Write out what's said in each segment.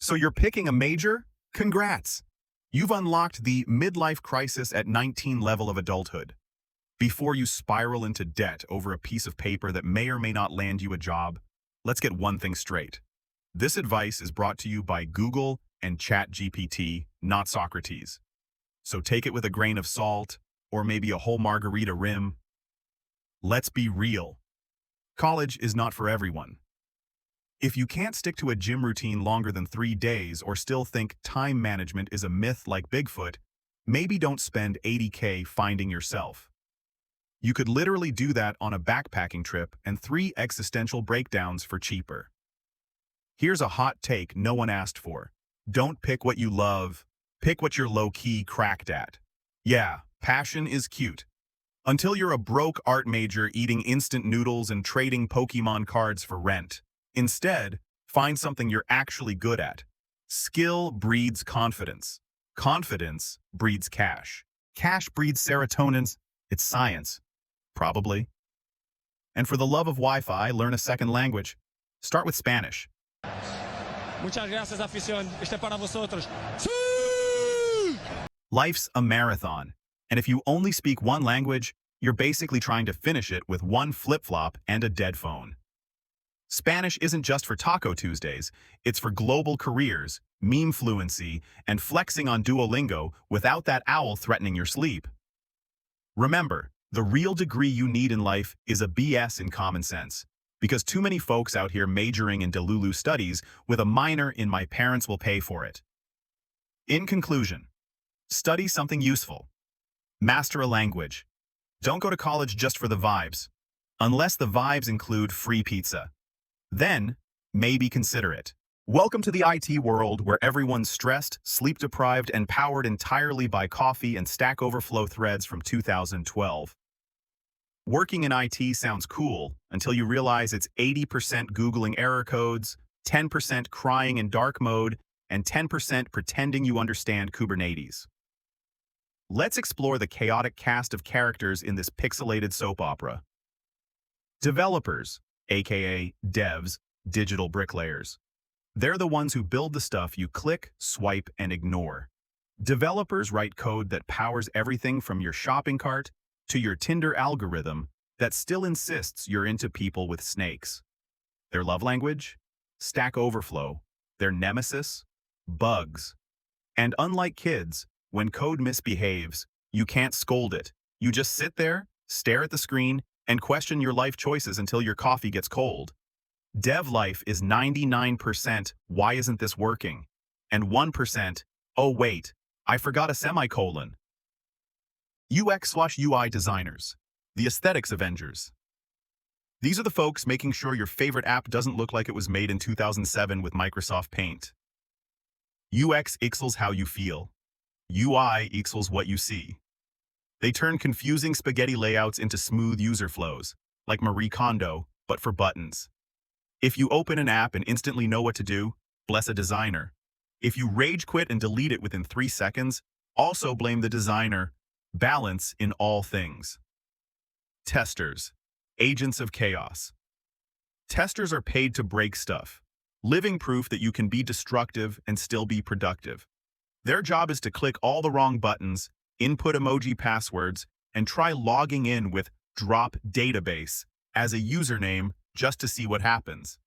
So you're picking a major? Congrats! You've unlocked the midlife crisis at 19 level of adulthood. Before you spiral into debt over a piece of paper that may or may not land you a job, let's get one thing straight. This advice is brought to you by Google and ChatGPT, not Socrates. So take it with a grain of salt, or maybe a whole margarita rim. Let's be real. College is not for everyone. If you can't stick to a gym routine longer than 3 days or still think time management is a myth like Bigfoot, maybe don't spend $80K finding yourself. You could literally do that on a backpacking trip and 3 existential breakdowns for cheaper. Here's a hot take no one asked for. Don't pick what you love, pick what you're low-key cracked at. Yeah, passion is cute. Until you're a broke art major eating instant noodles and trading Pokemon cards for rent. Instead, find something you're actually good at. Skill breeds confidence. Confidence breeds cash. Cash breeds serotonin. It's science. Probably. And for the love of Wi-Fi, learn a second language. Start with Spanish. Muchas gracias, afición. Este para vosotros. Life's a marathon, and if you only speak one language, you're basically trying to finish it with one flip-flop and a dead phone. Spanish isn't just for Taco Tuesdays, it's for global careers, meme fluency, and flexing on Duolingo without that owl threatening your sleep. Remember, the real degree you need in life is a BS in common sense, because too many folks out here majoring in Delulu studies with a minor in my parents will pay for it. In conclusion, study something useful. Master a language. Don't go to college just for the vibes, unless the vibes include free pizza. Then, maybe consider it. Welcome to the IT world where everyone's stressed, sleep-deprived, and powered entirely by coffee and Stack Overflow threads from 2012. Working in IT sounds cool until you realize it's 80% Googling error codes, 10% crying in dark mode, and 10% pretending you understand Kubernetes. Let's explore the chaotic cast of characters in this pixelated soap opera. Developers, aka devs, digital bricklayers. They're the ones who build the stuff you click, swipe, and ignore. Developers write code that powers everything from your shopping cart to your Tinder algorithm that still insists you're into people with snakes. Their love language? Stack Overflow. Their nemesis? Bugs. And unlike kids, when code misbehaves, you can't scold it. You just sit there, stare at the screen, and question your life choices until your coffee gets cold. Dev life is 99%, why isn't this working? And 1%, oh wait, I forgot a semicolon. UX/UI designers, the aesthetics avengers. These are the folks making sure your favorite app doesn't look like it was made in 2007 with Microsoft Paint. UX equals how you feel. UI equals what you see. They turn confusing spaghetti layouts into smooth user flows, like Marie Kondo, but for buttons. If you open an app and instantly know what to do, bless a designer. If you rage quit and delete it within 3 seconds, also blame the designer. Balance in all things. Testers, agents of chaos. Testers are paid to break stuff, living proof that you can be destructive and still be productive. Their job is to click all the wrong buttons, input emoji passwords, and try logging in with drop database as a username just to see what happens.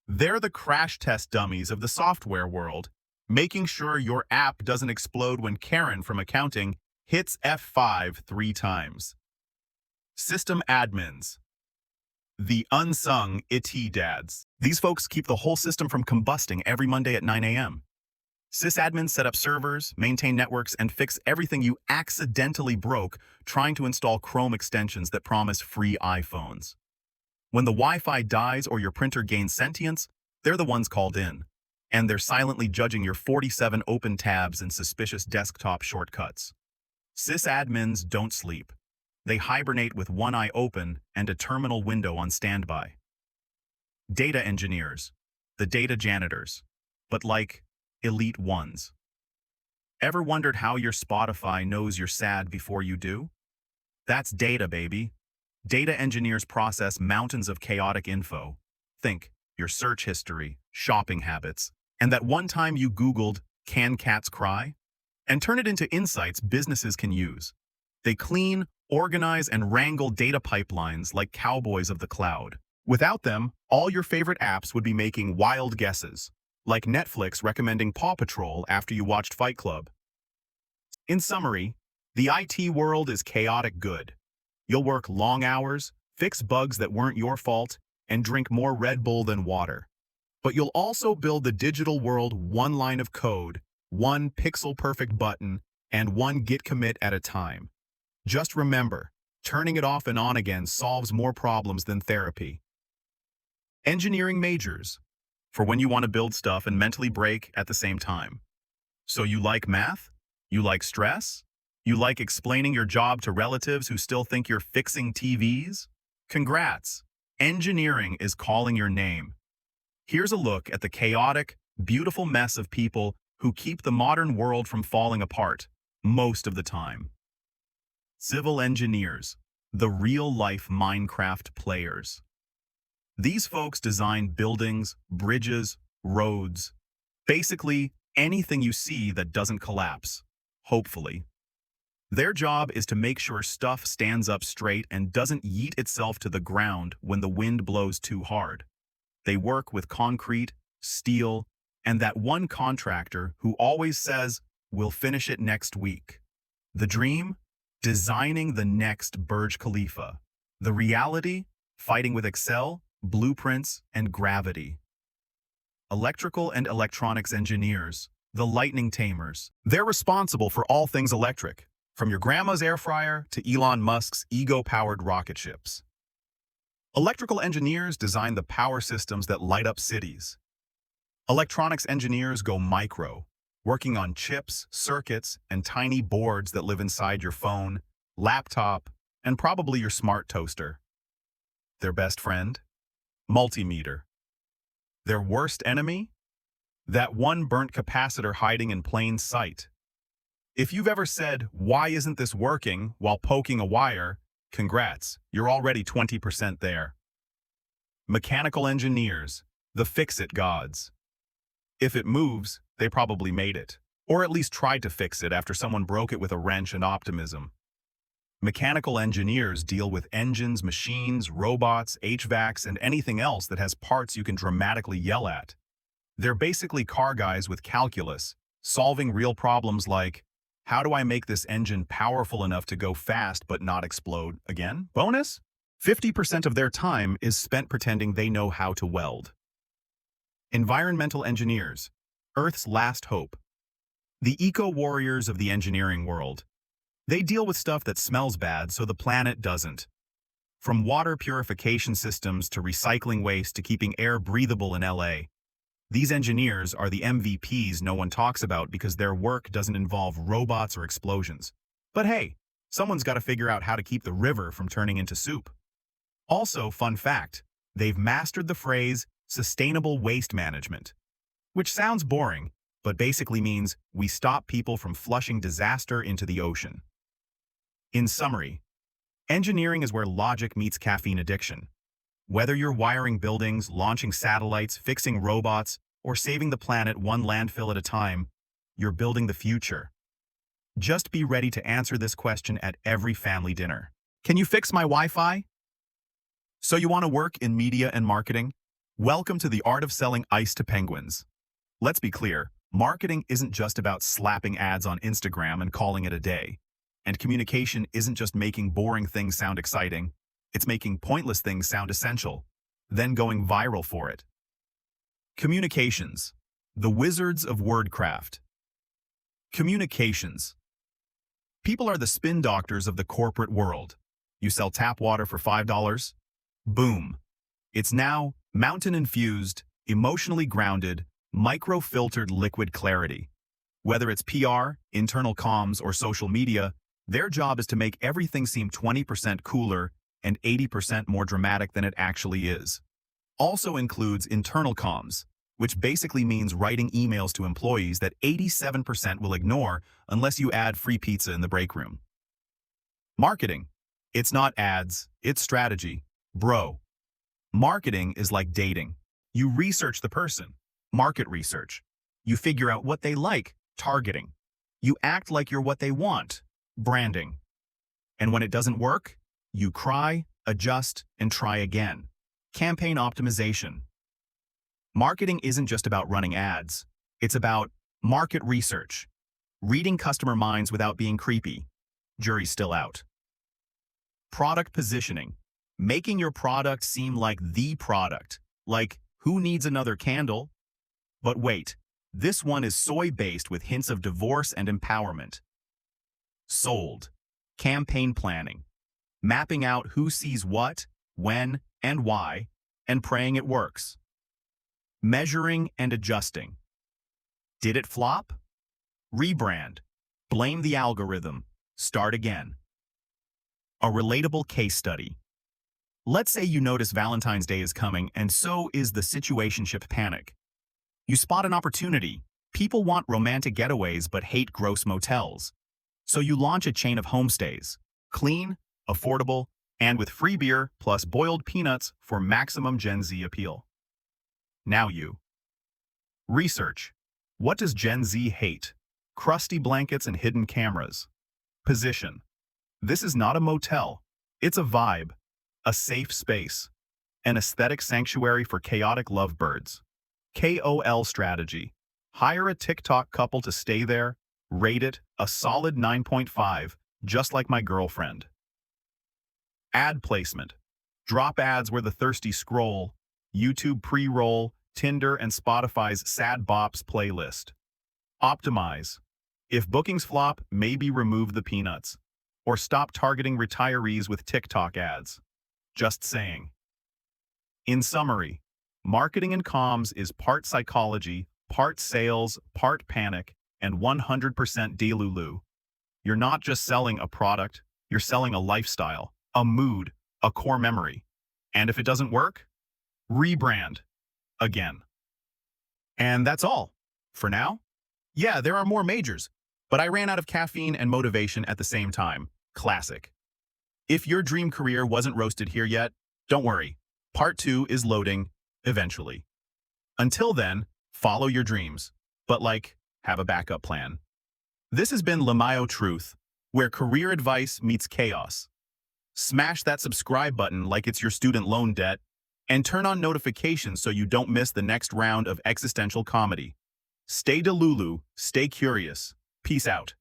They're the crash test dummies of the software world, making sure your app doesn't explode when Karen from accounting hits F5 3 times. System admins. The unsung IT dads. These folks keep the whole system from combusting every Monday at 9 a.m. Sysadmins set up servers, maintain networks, and fix everything you accidentally broke trying to install Chrome extensions that promise free iPhones. When the Wi-Fi dies or your printer gains sentience, they're the ones called in, and they're silently judging your 47 open tabs and suspicious desktop shortcuts. Sysadmins don't sleep. They hibernate with one eye open and a terminal window on standby. Data engineers, the data janitors, but like elite ones. Ever wondered how your Spotify knows you're sad before you do? That's data, baby. Data engineers process mountains of chaotic info. Think your search history, shopping habits, And that one time you Googled, "Can cats cry?" and turn it into insights businesses can use. They clean, organize, and wrangle data pipelines like cowboys of the cloud. Without them, all your favorite apps would be making wild guesses, like Netflix recommending Paw Patrol after you watched Fight Club. In summary, the IT world is chaotic good. You'll work long hours, fix bugs that weren't your fault, and drink more Red Bull than water. But you'll also build the digital world one line of code, one pixel-perfect button, and one git commit at a time. Just remember, turning it off and on again solves more problems than therapy. Engineering majors, for when you want to build stuff and mentally break at the same time. So you like math? You like stress? You like explaining your job to relatives who still think you're fixing TVs? Congrats! Engineering is calling your name. Here's a look at the chaotic, beautiful mess of people who keep the modern world from falling apart, most of the time. Civil engineers, the real-life Minecraft players. These folks design buildings, bridges, roads, basically anything you see that doesn't collapse, hopefully. Their job is to make sure stuff stands up straight and doesn't yeet itself to the ground when the wind blows too hard. They work with concrete, steel, and that one contractor who always says, "We'll finish it next week." The dream? Designing the next Burj Khalifa. The reality? Fighting with Excel, blueprints, and gravity. Electrical and electronics engineers, the lightning tamers. They're responsible for all things electric, from your grandma's air fryer to Elon Musk's ego-powered rocket ships. Electrical engineers design the power systems that light up cities. Electronics engineers go micro, working on chips, circuits, and tiny boards that live inside your phone, laptop, and probably your smart toaster. Their best friend? Multimeter. Their worst enemy? That one burnt capacitor hiding in plain sight. If you've ever said, "Why isn't this working?" while poking a wire, congrats, you're already 20% there. Mechanical engineers, the fix-it gods. If it moves, they probably made it, or at least tried to fix it after someone broke it with a wrench and optimism. Mechanical engineers deal with engines, machines, robots, HVACs, and anything else that has parts you can dramatically yell at. They're basically car guys with calculus, solving real problems like, how do I make this engine powerful enough to go fast but not explode again? Bonus? 50% of their time is spent pretending they know how to weld. Environmental engineers, Earth's last hope. The eco-warriors of the engineering world. They deal with stuff that smells bad so the planet doesn't. From water purification systems to recycling waste to keeping air breathable in LA. These engineers are the MVPs no one talks about because their work doesn't involve robots or explosions. But hey, someone's got to figure out how to keep the river from turning into soup. Also, fun fact, they've mastered the phrase sustainable waste management, which sounds boring, but basically means we stop people from flushing disaster into the ocean. In summary, engineering is where logic meets caffeine addiction. Whether you're wiring buildings, launching satellites, fixing robots, or saving the planet one landfill at a time, you're building the future. Just be ready to answer this question at every family dinner. Can you fix my Wi-Fi? So you want to work in media and marketing? Welcome to the art of selling ice to penguins. Let's be clear, marketing isn't just about slapping ads on Instagram and calling it a day. And communication isn't just making boring things sound exciting. It's making pointless things sound essential, then going viral for it. Communications, the wizards of wordcraft. Communications. People are the spin doctors of the corporate world. You sell tap water for $5? Boom. It's now mountain-infused, emotionally grounded, micro-filtered liquid clarity. Whether it's PR, internal comms, or social media, their job is to make everything seem 20% cooler and 80% more dramatic than it actually is. Also includes internal comms, which basically means writing emails to employees that 87% will ignore unless you add free pizza in the break room. Marketing. It's not ads, it's strategy. Bro. Marketing is like dating. You research the person, market research, You figure out what they like, targeting. You act like you're what they want, branding. And when it doesn't work, you cry, adjust, and try again. Campaign optimization. Marketing isn't just about running ads. It's about market research, reading customer minds without being creepy. Jury's still out. Product positioning. Making your product seem like the product. Like, who needs another candle? But wait, this one is soy-based with hints of divorce and empowerment. Sold. Campaign planning. Mapping out who sees what, when, and why, and praying it works. Measuring and adjusting. Did it flop? Rebrand. Blame the algorithm. Start again. A relatable case study. Let's say you notice Valentine's Day is coming, and so is the situationship panic. You spot an opportunity. People want romantic getaways but hate gross motels. So you launch a chain of homestays. Clean, affordable, and with free beer plus boiled peanuts for maximum Gen Z appeal. Now you. Research. What does Gen Z hate? Crusty blankets and hidden cameras. Position. This is not a motel. It's a vibe, a safe space, an aesthetic sanctuary for chaotic lovebirds. KOL strategy. Hire a TikTok couple to stay there, rate it a solid 9.5, just like my girlfriend. Ad placement. Drop ads where the thirsty scroll, YouTube pre-roll, Tinder, and Spotify's Sad Bops playlist. Optimize. If bookings flop, maybe remove the peanuts. Or stop targeting retirees with TikTok ads. Just saying. In summary, marketing and comms is part psychology, part sales, part panic, and 100% delulu. You're not just selling a product, you're selling a lifestyle, a mood, a core memory. And if it doesn't work, rebrand. Again. And that's all. For now? Yeah, there are more majors, but I ran out of caffeine and motivation at the same time. Classic. If your dream career wasn't roasted here yet, don't worry. Part 2 is loading, eventually. Until then, follow your dreams, but have a backup plan. This has been Lamayo Truth, where career advice meets chaos. Smash that subscribe button like it's your student loan debt, and turn on notifications so you don't miss the next round of existential comedy. Stay delulu, stay curious. Peace out.